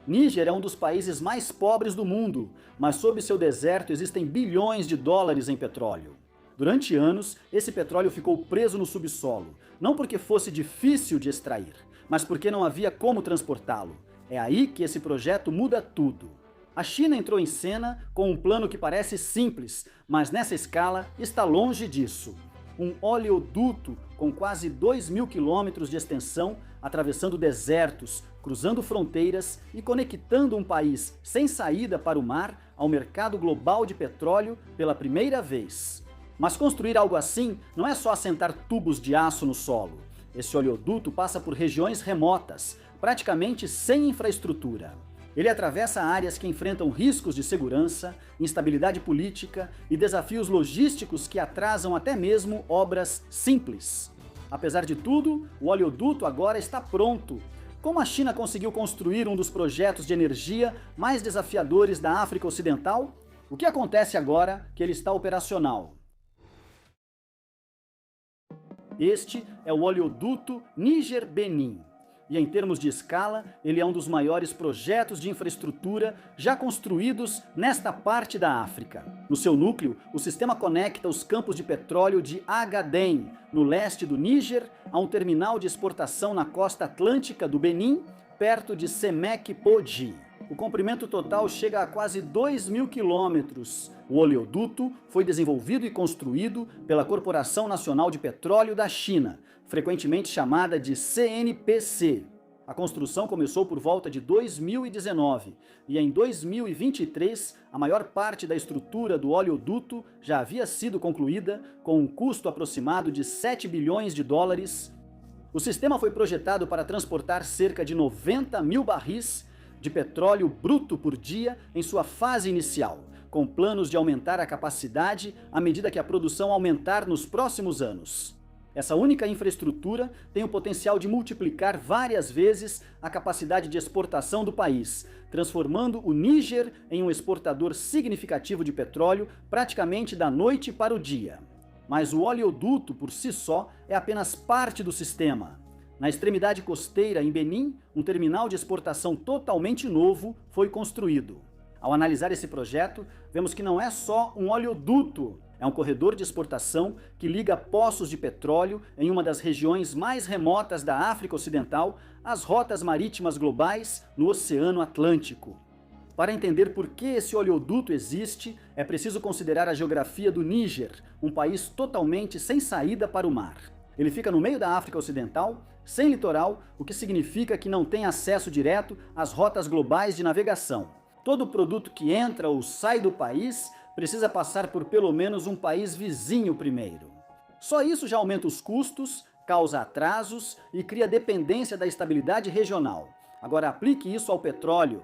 Níger é um dos países mais pobres do mundo, mas sob seu deserto existem bilhões de dólares em petróleo. Durante anos, esse petróleo ficou preso no subsolo, não porque fosse difícil de extrair, mas porque não havia como transportá-lo. É aí que esse projeto muda tudo. A China entrou em cena com um plano que parece simples, mas nessa escala está longe disso. Um oleoduto com quase 2.000 quilômetros de extensão, atravessando desertos, cruzando fronteiras e conectando um país sem saída para o mar ao mercado global de petróleo pela primeira vez. Mas construir algo assim não é só assentar tubos de aço no solo. Esse oleoduto passa por regiões remotas, praticamente sem infraestrutura. Ele atravessa áreas que enfrentam riscos de segurança, instabilidade política e desafios logísticos que atrasam até mesmo obras simples. Apesar de tudo, o oleoduto agora está pronto. Como a China conseguiu construir um dos projetos de energia mais desafiadores da África Ocidental? O que acontece agora que ele está operacional? Este é o oleoduto Níger-Benin. E em termos de escala, ele é um dos maiores projetos de infraestrutura já construídos nesta parte da África. No seu núcleo, o sistema conecta os campos de petróleo de Agaden, no leste do Níger, a um terminal de exportação na costa atlântica do Benin, perto de Semek-Podji. O comprimento total chega a quase 2.000 quilômetros. O oleoduto foi desenvolvido e construído pela Corporação Nacional de Petróleo da China, frequentemente chamada de CNPC. A construção começou por volta de 2019 e em 2023 a maior parte da estrutura do oleoduto já havia sido concluída com um custo aproximado de 7 bilhões de dólares. O sistema foi projetado para transportar cerca de 90 mil barris de petróleo bruto por dia em sua fase inicial, com planos de aumentar a capacidade à medida que a produção aumentar nos próximos anos. Essa única infraestrutura tem o potencial de multiplicar várias vezes a capacidade de exportação do país, transformando o Níger em um exportador significativo de petróleo praticamente da noite para o dia. Mas o oleoduto, por si só, é apenas parte do sistema. Na extremidade costeira, em Benin, um terminal de exportação totalmente novo foi construído. Ao analisar esse projeto, vemos que não é só um oleoduto, é um corredor de exportação que liga poços de petróleo em uma das regiões mais remotas da África Ocidental às rotas marítimas globais no Oceano Atlântico. Para entender por que esse oleoduto existe, é preciso considerar a geografia do Níger, um país totalmente sem saída para o mar. Ele fica no meio da África Ocidental, sem litoral, o que significa que não tem acesso direto às rotas globais de navegação. Todo produto que entra ou sai do país precisa passar por pelo menos um país vizinho primeiro. Só isso já aumenta os custos, causa atrasos e cria dependência da estabilidade regional. Agora aplique isso ao petróleo.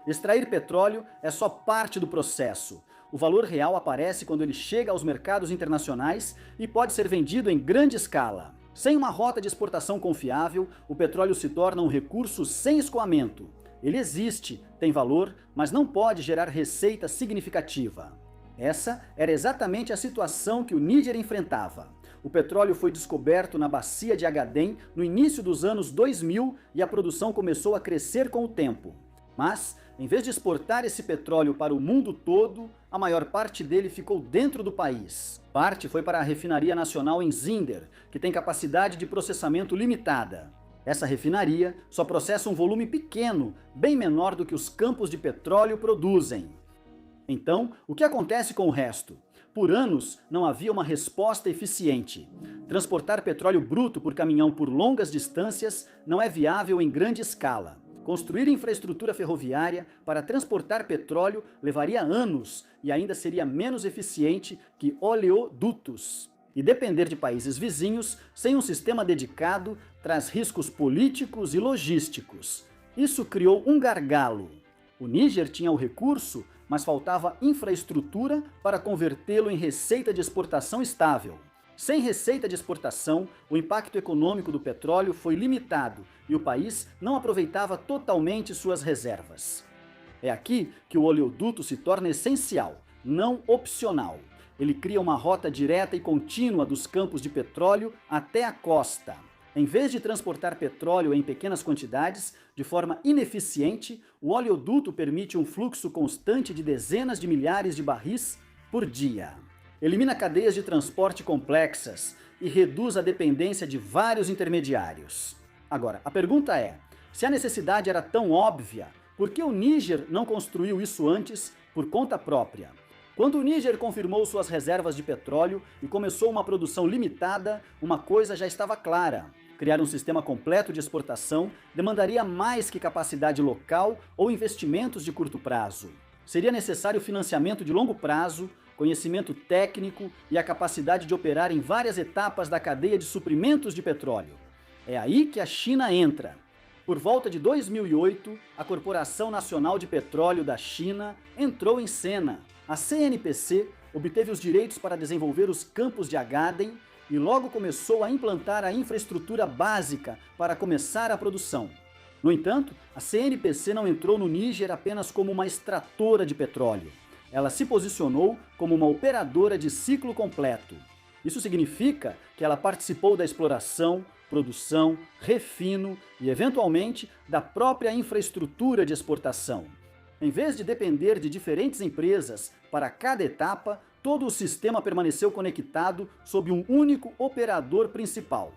Extrair petróleo é só parte do processo. O valor real aparece quando ele chega aos mercados internacionais e pode ser vendido em grande escala. Sem uma rota de exportação confiável, o petróleo se torna um recurso sem escoamento. Ele existe, tem valor, mas não pode gerar receita significativa. Essa era exatamente a situação que o Níger enfrentava. O petróleo foi descoberto na bacia de Agaden no início dos anos 2000 e a produção começou a crescer com o tempo. Mas, em vez de exportar esse petróleo para o mundo todo, a maior parte dele ficou dentro do país. Parte foi para a refinaria nacional em Zinder, que tem capacidade de processamento limitada. Essa refinaria só processa um volume pequeno, bem menor do que os campos de petróleo produzem. Então, o que acontece com o resto? Por anos, não havia uma resposta eficiente. Transportar petróleo bruto por caminhão por longas distâncias não é viável em grande escala. Construir infraestrutura ferroviária para transportar petróleo levaria anos e ainda seria menos eficiente que oleodutos. E depender de países vizinhos, sem um sistema dedicado, traz riscos políticos e logísticos. Isso criou um gargalo. O Níger tinha o recurso, mas faltava infraestrutura para convertê-lo em receita de exportação estável. Sem receita de exportação, o impacto econômico do petróleo foi limitado e o país não aproveitava totalmente suas reservas. É aqui que o oleoduto se torna essencial, não opcional. Ele cria uma rota direta e contínua dos campos de petróleo até a costa. Em vez de transportar petróleo em pequenas quantidades, de forma ineficiente, o oleoduto permite um fluxo constante de dezenas de milhares de barris por dia. Elimina cadeias de transporte complexas e reduz a dependência de vários intermediários. Agora, a pergunta é, se a necessidade era tão óbvia, por que o Níger não construiu isso antes por conta própria? Quando o Níger confirmou suas reservas de petróleo e começou uma produção limitada, uma coisa já estava clara. Criar um sistema completo de exportação demandaria mais que capacidade local ou investimentos de curto prazo. Seria necessário financiamento de longo prazo, conhecimento técnico e a capacidade de operar em várias etapas da cadeia de suprimentos de petróleo. É aí que a China entra. Por volta de 2008, a Corporação Nacional de Petróleo da China entrou em cena. A CNPC obteve os direitos para desenvolver os campos de Agaden e logo começou a implantar a infraestrutura básica para começar a produção. No entanto, a CNPC não entrou no Níger apenas como uma extratora de petróleo. Ela se posicionou como uma operadora de ciclo completo. Isso significa que ela participou da exploração, produção, refino e, eventualmente, da própria infraestrutura de exportação. Em vez de depender de diferentes empresas para cada etapa, todo o sistema permaneceu conectado sob um único operador principal.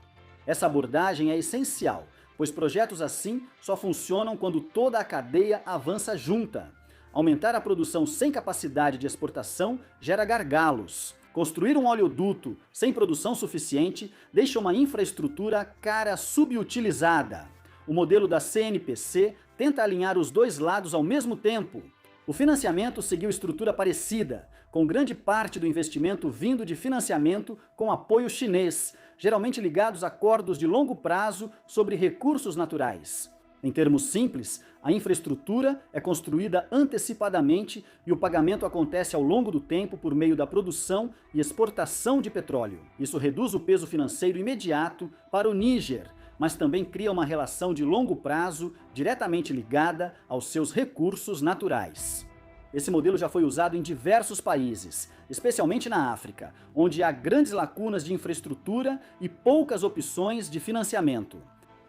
Essa abordagem é essencial, pois projetos assim só funcionam quando toda a cadeia avança junta. Aumentar a produção sem capacidade de exportação gera gargalos. Construir um oleoduto sem produção suficiente deixa uma infraestrutura cara subutilizada. O modelo da CNPC tenta alinhar os dois lados ao mesmo tempo. O financiamento seguiu estrutura parecida, com grande parte do investimento vindo de financiamento com apoio chinês, geralmente ligados a acordos de longo prazo sobre recursos naturais. Em termos simples, a infraestrutura é construída antecipadamente e o pagamento acontece ao longo do tempo por meio da produção e exportação de petróleo. Isso reduz o peso financeiro imediato para o Níger, mas também cria uma relação de longo prazo diretamente ligada aos seus recursos naturais. Esse modelo já foi usado em diversos países, especialmente na África, onde há grandes lacunas de infraestrutura e poucas opções de financiamento.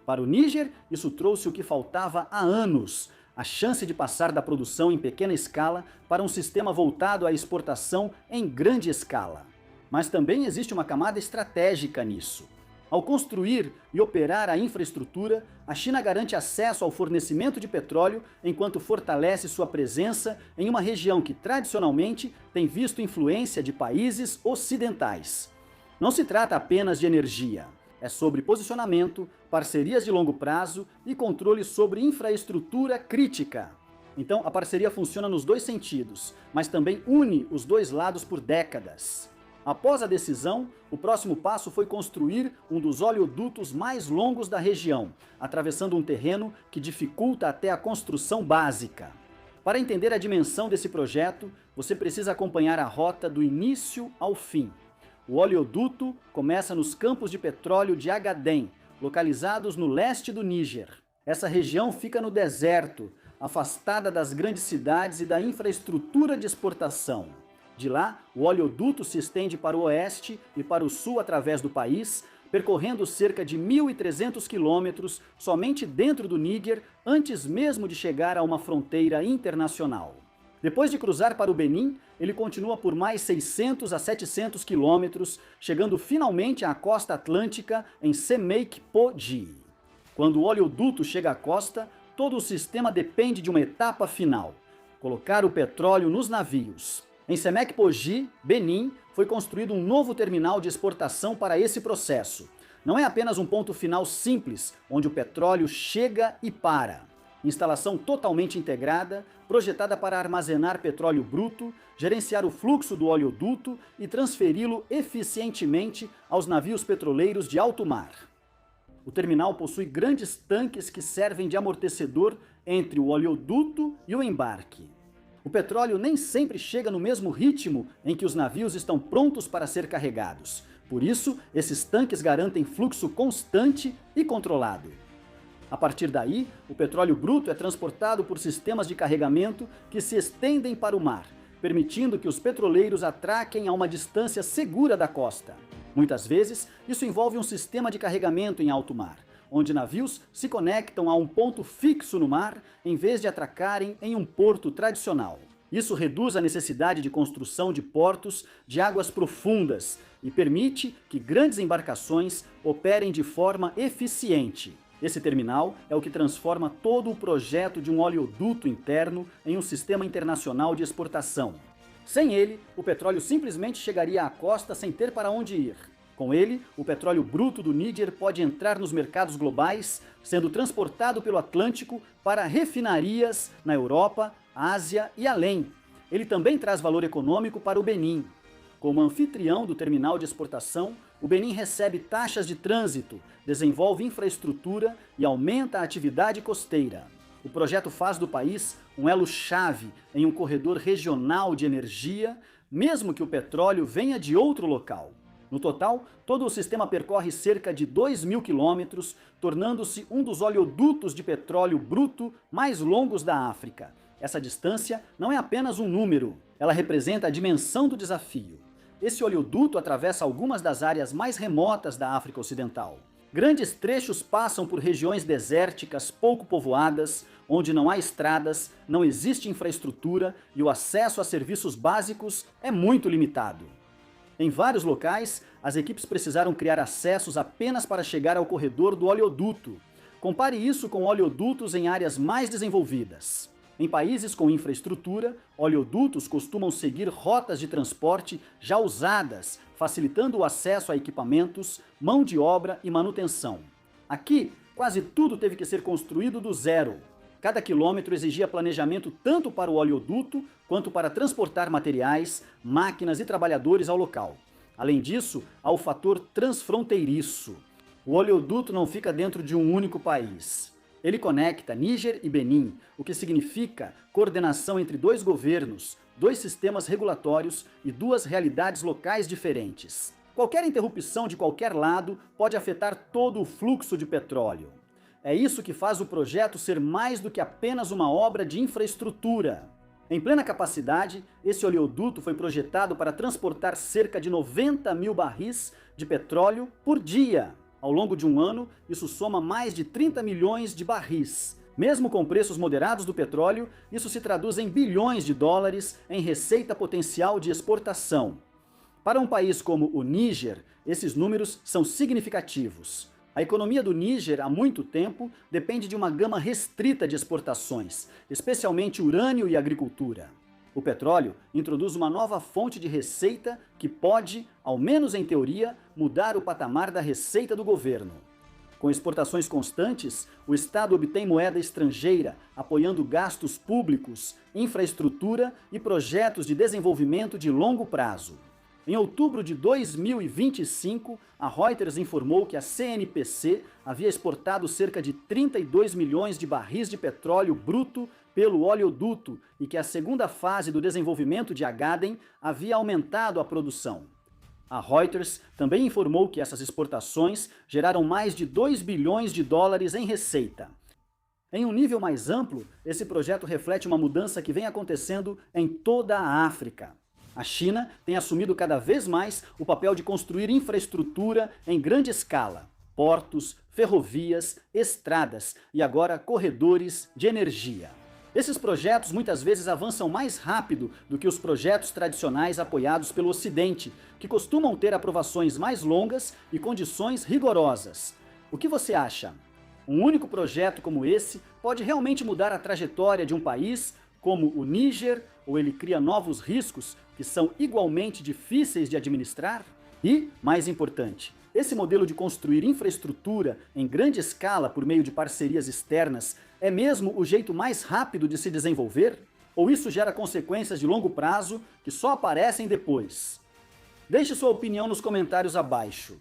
Para o Níger, isso trouxe o que faltava há anos, a chance de passar da produção em pequena escala para um sistema voltado à exportação em grande escala. Mas também existe uma camada estratégica nisso. Ao construir e operar a infraestrutura, a China garante acesso ao fornecimento de petróleo enquanto fortalece sua presença em uma região que tradicionalmente tem visto influência de países ocidentais. Não se trata apenas de energia. É sobre posicionamento, parcerias de longo prazo e controle sobre infraestrutura crítica. Então, a parceria funciona nos dois sentidos, mas também une os dois lados por décadas. Após a decisão, o próximo passo foi construir um dos oleodutos mais longos da região, atravessando um terreno que dificulta até a construção básica. Para entender a dimensão desse projeto, você precisa acompanhar a rota do início ao fim. O oleoduto começa nos campos de petróleo de Agaden, localizados no leste do Níger. Essa região fica no deserto, afastada das grandes cidades e da infraestrutura de exportação. De lá, o oleoduto se estende para o oeste e para o sul através do país, percorrendo cerca de 1.300 quilômetros somente dentro do Níger, antes mesmo de chegar a uma fronteira internacional. Depois de cruzar para o Benin, ele continua por mais 600 a 700 quilômetros, chegando finalmente à costa atlântica em Semeik-Poji. Quando o oleoduto chega à costa, todo o sistema depende de uma etapa final: colocar o petróleo nos navios. Em Semeik-Poji, Benin, foi construído um novo terminal de exportação para esse processo. Não é apenas um ponto final simples, onde o petróleo chega e para. Instalação totalmente integrada, projetada para armazenar petróleo bruto, gerenciar o fluxo do oleoduto e transferi-lo eficientemente aos navios petroleiros de alto mar. O terminal possui grandes tanques que servem de amortecedor entre o oleoduto e o embarque. O petróleo nem sempre chega no mesmo ritmo em que os navios estão prontos para ser carregados. Por isso, esses tanques garantem fluxo constante e controlado. A partir daí, o petróleo bruto é transportado por sistemas de carregamento que se estendem para o mar, permitindo que os petroleiros atraquem a uma distância segura da costa. Muitas vezes, isso envolve um sistema de carregamento em alto mar, onde navios se conectam a um ponto fixo no mar em vez de atracarem em um porto tradicional. Isso reduz a necessidade de construção de portos de águas profundas e permite que grandes embarcações operem de forma eficiente. Esse terminal é o que transforma todo o projeto de um oleoduto interno em um sistema internacional de exportação. Sem ele, o petróleo simplesmente chegaria à costa sem ter para onde ir. Com ele, o petróleo bruto do Níger pode entrar nos mercados globais, sendo transportado pelo Atlântico para refinarias na Europa, Ásia e além. Ele também traz valor econômico para o Benin. Como anfitrião do terminal de exportação, o Benin recebe taxas de trânsito, desenvolve infraestrutura e aumenta a atividade costeira. O projeto faz do país um elo-chave em um corredor regional de energia, mesmo que o petróleo venha de outro local. No total, todo o sistema percorre cerca de 2.000 quilômetros, tornando-se um dos oleodutos de petróleo bruto mais longos da África. Essa distância não é apenas um número, ela representa a dimensão do desafio. Esse oleoduto atravessa algumas das áreas mais remotas da África Ocidental. Grandes trechos passam por regiões desérticas pouco povoadas, onde não há estradas, não existe infraestrutura e o acesso a serviços básicos é muito limitado. Em vários locais, as equipes precisaram criar acessos apenas para chegar ao corredor do oleoduto. Compare isso com oleodutos em áreas mais desenvolvidas. Em países com infraestrutura, oleodutos costumam seguir rotas de transporte já usadas, facilitando o acesso a equipamentos, mão de obra e manutenção. Aqui, quase tudo teve que ser construído do zero. Cada quilômetro exigia planejamento tanto para o oleoduto quanto para transportar materiais, máquinas e trabalhadores ao local. Além disso, há o fator transfronteiriço. O oleoduto não fica dentro de um único país. Ele conecta Níger e Benin, o que significa coordenação entre dois governos, dois sistemas regulatórios e duas realidades locais diferentes. Qualquer interrupção de qualquer lado pode afetar todo o fluxo de petróleo. É isso que faz o projeto ser mais do que apenas uma obra de infraestrutura. Em plena capacidade, esse oleoduto foi projetado para transportar cerca de 90.000 barris de petróleo por dia. Ao longo de um ano, isso soma mais de 30 milhões de barris. Mesmo com preços moderados do petróleo, isso se traduz em bilhões de dólares em receita potencial de exportação. Para um país como o Níger, esses números são significativos. A economia do Níger, há muito tempo, depende de uma gama restrita de exportações, especialmente urânio e agricultura. O petróleo introduz uma nova fonte de receita que pode, ao menos em teoria, mudar o patamar da receita do governo. Com exportações constantes, o Estado obtém moeda estrangeira, apoiando gastos públicos, infraestrutura e projetos de desenvolvimento de longo prazo. Em outubro de 2025, a Reuters informou que a CNPC havia exportado cerca de 32 milhões de barris de petróleo bruto pelo oleoduto e que a segunda fase do desenvolvimento de Agaden havia aumentado a produção. A Reuters também informou que essas exportações geraram mais de 2 bilhões de dólares em receita. Em um nível mais amplo, esse projeto reflete uma mudança que vem acontecendo em toda a África. A China tem assumido cada vez mais o papel de construir infraestrutura em grande escala, portos, ferrovias, estradas e agora corredores de energia. Esses projetos muitas vezes avançam mais rápido do que os projetos tradicionais apoiados pelo Ocidente, que costumam ter aprovações mais longas e condições rigorosas. O que você acha? Um único projeto como esse pode realmente mudar a trajetória de um país como o Níger, ou ele cria novos riscos que são igualmente difíceis de administrar? E, mais importante, esse modelo de construir infraestrutura em grande escala por meio de parcerias externas é mesmo o jeito mais rápido de se desenvolver? Ou isso gera consequências de longo prazo que só aparecem depois? Deixe sua opinião nos comentários abaixo.